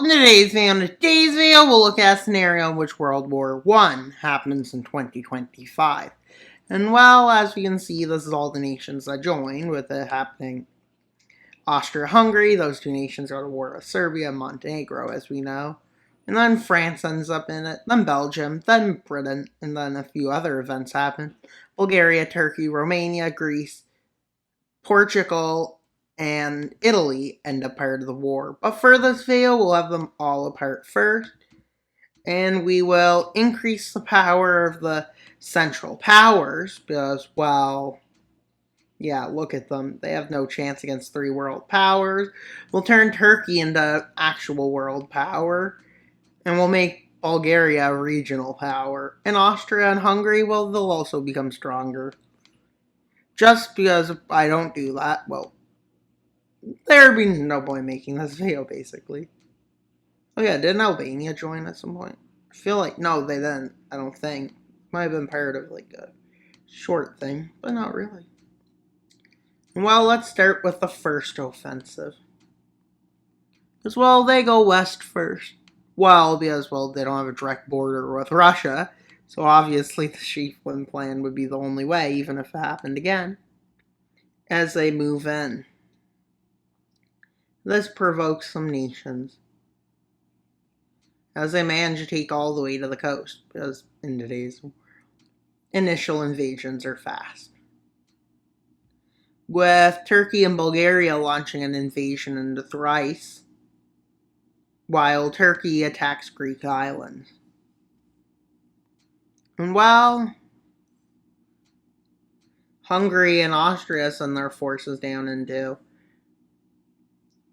welcome to today's video. In today's video, we'll look at a scenario in which World War I happens in 2025. And well, as we can see, this is all the nations that joined, with it happening Austria-Hungary. Those two nations are at war with Serbia and Montenegro, as we know. And then France ends up in it, then Belgium, then Britain, and then a few other events happen. Bulgaria, Turkey, Romania, Greece, Portugal, and Italy end up part of the war. But for this video, we'll have them all apart first. And we will increase the power of the Central Powers because, well, yeah, look at them. They have no chance against three world powers. We'll turn Turkey into actual world power. And we'll make Bulgaria a regional power. And Austria and Hungary, well, they'll also become stronger. Just because if I don't do that, well, there'd be no point making this video, basically. Oh yeah, didn't Albania join at some point? I feel like, no, they didn't, I don't think. Might have been part of, like, a short thing, but not really. Well, let's start with the first offensive. Because, well, they go west first. Well, because, well, they don't have a direct border with Russia, so obviously the Sheaflin plan would be the only way, even if it happened again, as they move in. This provokes some nations, as they manage to take all the way to the coast, because in today's world, initial invasions are fast. With Turkey and Bulgaria launching an invasion into Thrace, while Turkey attacks Greek islands. And while Hungary and Austria send their forces down into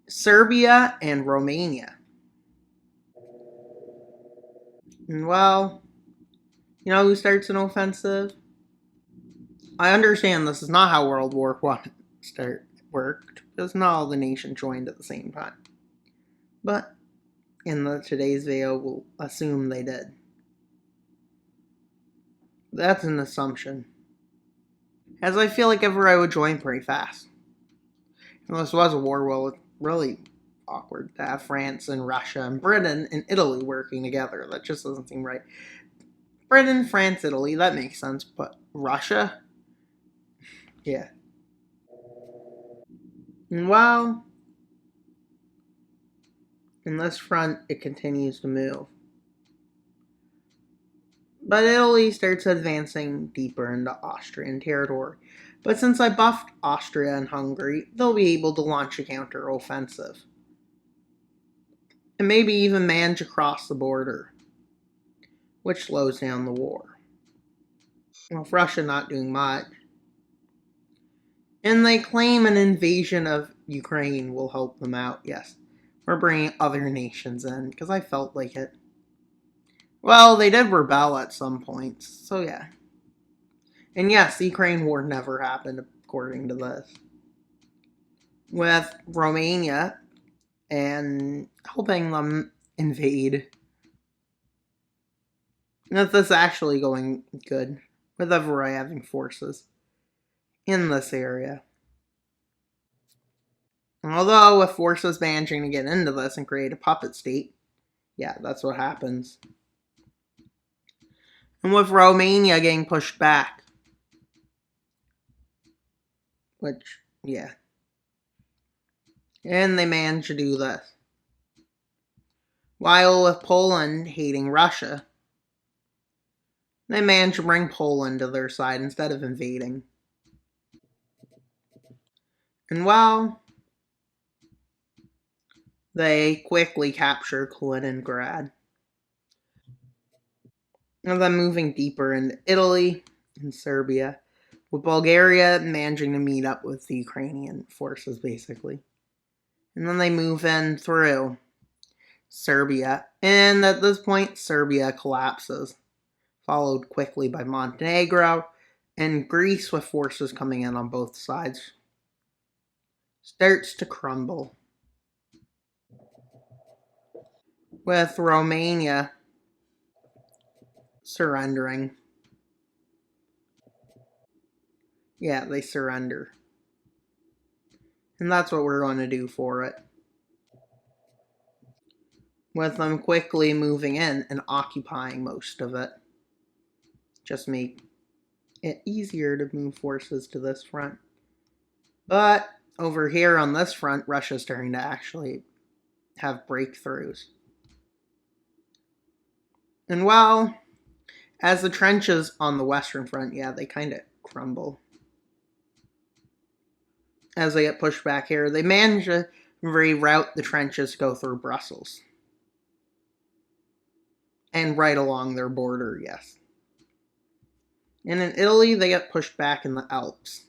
Serbia and Romania. And well, you know who starts an offensive? I understand this is not how World War I worked, because not all the nations joined at the same time. But in today's video, we'll assume they did. That's an assumption, as I feel like everybody would join pretty fast. And this was a war, well, it's really awkward to have France and Russia and Britain and Italy working together. That just doesn't seem right. Britain, France, Italy, that makes sense, but Russia? Yeah. And while in this front, it continues to move. But Italy starts advancing deeper into Austrian territory. But since I buffed Austria and Hungary, they'll be able to launch a counter-offensive. And maybe even manage to cross the border, which slows down the war. With Russia not doing much. And they claim an invasion of Ukraine will help them out. Yes, we're bringing other nations in, because I felt like it. Well, they did rebel at some points, so yeah. And yes, the Ukraine war never happened, according to this. With Romania and helping them invade. With this actually going good, with everybody having forces in this area. Although, with forces managing to get into this and create a puppet state, yeah, that's what happens. And with Romania getting pushed back, which, yeah. And they managed to do this. While with Poland hating Russia, they managed to bring Poland to their side instead of invading. And while they quickly captured Kaliningrad, and then moving deeper into Italy and Serbia, with Bulgaria managing to meet up with the Ukrainian forces, basically. And then they move in through Serbia, and at this point, Serbia collapses, followed quickly by Montenegro, and Greece, with forces coming in on both sides, starts to crumble. With Romania surrendering. Yeah, they surrender. And that's what we're going to do for it. with them quickly moving in and occupying most of it. Just make it easier to move forces to this front. But over here on this front, Russia's starting to actually have breakthroughs. And well, as the trenches on the western front, yeah, they kind of crumble. As they get pushed back here, they manage to reroute the trenches to go through Brussels. And right along their border, yes. And in Italy, they get pushed back in the Alps.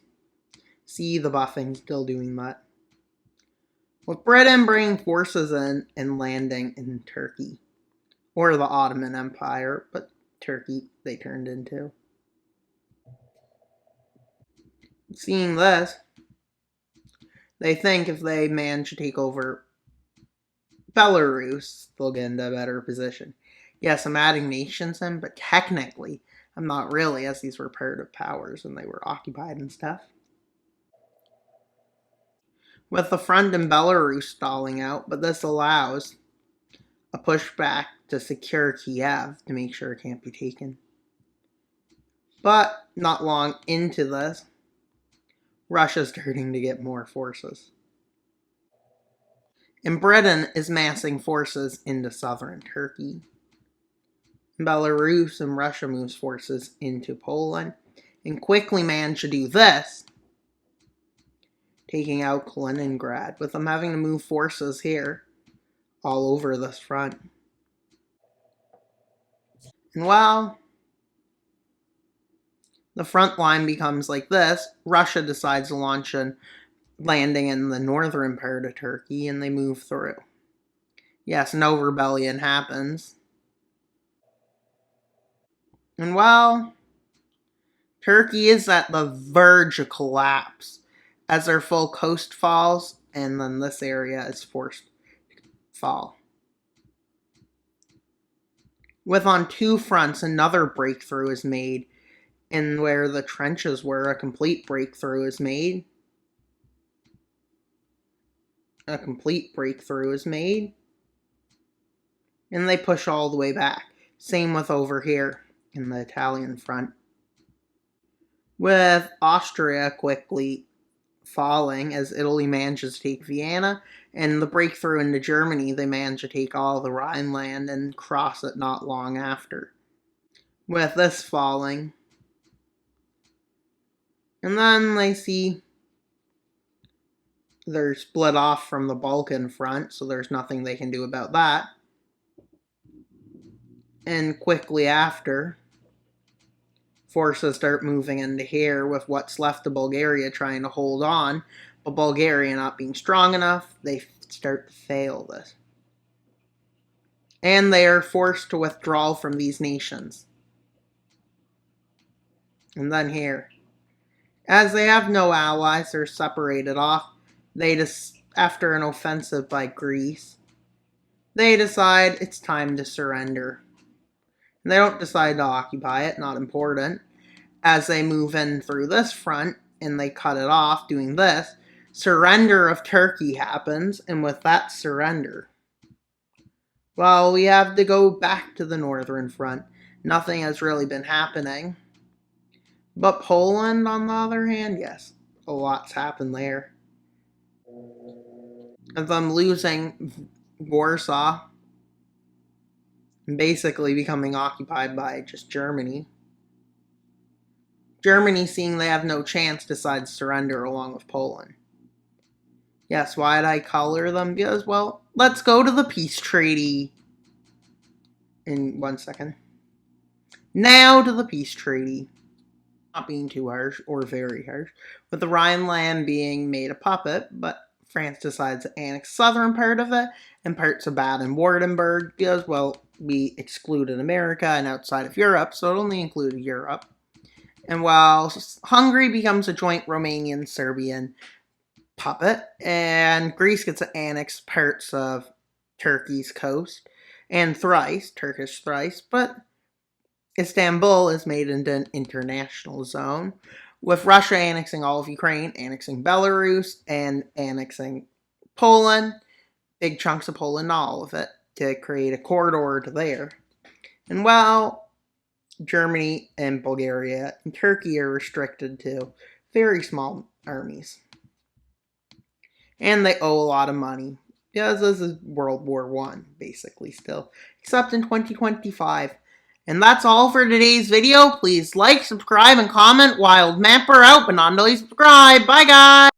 See the buffing still doing that. With Britain bringing forces in and landing in Turkey. Or the Ottoman Empire, but Turkey they turned into. Seeing this, they think if they manage to take over Belarus, they'll get into a better position. Yes, I'm adding nations in, but technically, I'm not really, as these were part of powers and they were occupied and stuff. With the front in Belarus stalling out, but this allows a pushback to secure Kiev to make sure it can't be taken. But not long into this, Russia's starting to get more forces. And Britain is massing forces into southern Turkey. Belarus and Russia moves forces into Poland and quickly manage to do this, taking out Kaliningrad, with them having to move forces here all over this front. And while the front line becomes like this, Russia decides to launch a landing in the northern part of Turkey and they move through. Yes, no rebellion happens. And while Turkey is at the verge of collapse as their full coast falls, and then this area is forced to fall. With on two fronts, another breakthrough is made, and where the trenches were, a complete breakthrough is made. A complete breakthrough is made, and they push all the way back. Same with over here in the Italian front. With Austria quickly falling as Italy manages to take Vienna, and the breakthrough into Germany, they manage to take all the Rhineland and cross it not long after. With this falling, and then they see they're split off from the Balkan front, so there's nothing they can do about that. And quickly after, forces start moving into here with what's left of Bulgaria trying to hold on, but Bulgaria not being strong enough, they start to fail this. And they are forced to withdraw from these nations. And then here, as they have no allies, they're separated off. They just, after an offensive by Greece, they decide it's time to surrender. And they don't decide to occupy it, not important. As they move in through this front and they cut it off doing this, surrender of Turkey happens, and with that surrender, well, we have to go back to the northern front. Nothing has really been happening. But Poland, on the other hand, yes, a lot's happened there. Of them losing Warsaw and basically becoming occupied by just Germany. Germany, seeing they have no chance, decides to surrender along with Poland. Yes, why did I color them? Because, well, let's go to the peace treaty. In 1 second. Now to the peace treaty. Not being too harsh, or very harsh, with the Rhineland being made a puppet, but France decides to annex the southern part of it, and parts of Baden-Württemberg, because, well, we excluded America and outside of Europe, so it only included Europe. And while Hungary becomes a joint Romanian-Serbian puppet, and Greece gets to annex parts of Turkey's coast, and Thrace, Turkish Thrace, but Istanbul is made into an international zone, with Russia annexing all of Ukraine, annexing Belarus, and annexing Poland, big chunks of Poland, not all of it. to create a corridor to there. And while Germany and Bulgaria and Turkey are restricted to very small armies. And they owe a lot of money. Because this is World War I, basically, still. Except in 2025. And that's all for today's video. Please like, subscribe, and comment. Wild Mapper out, but not until you subscribe. Bye, guys!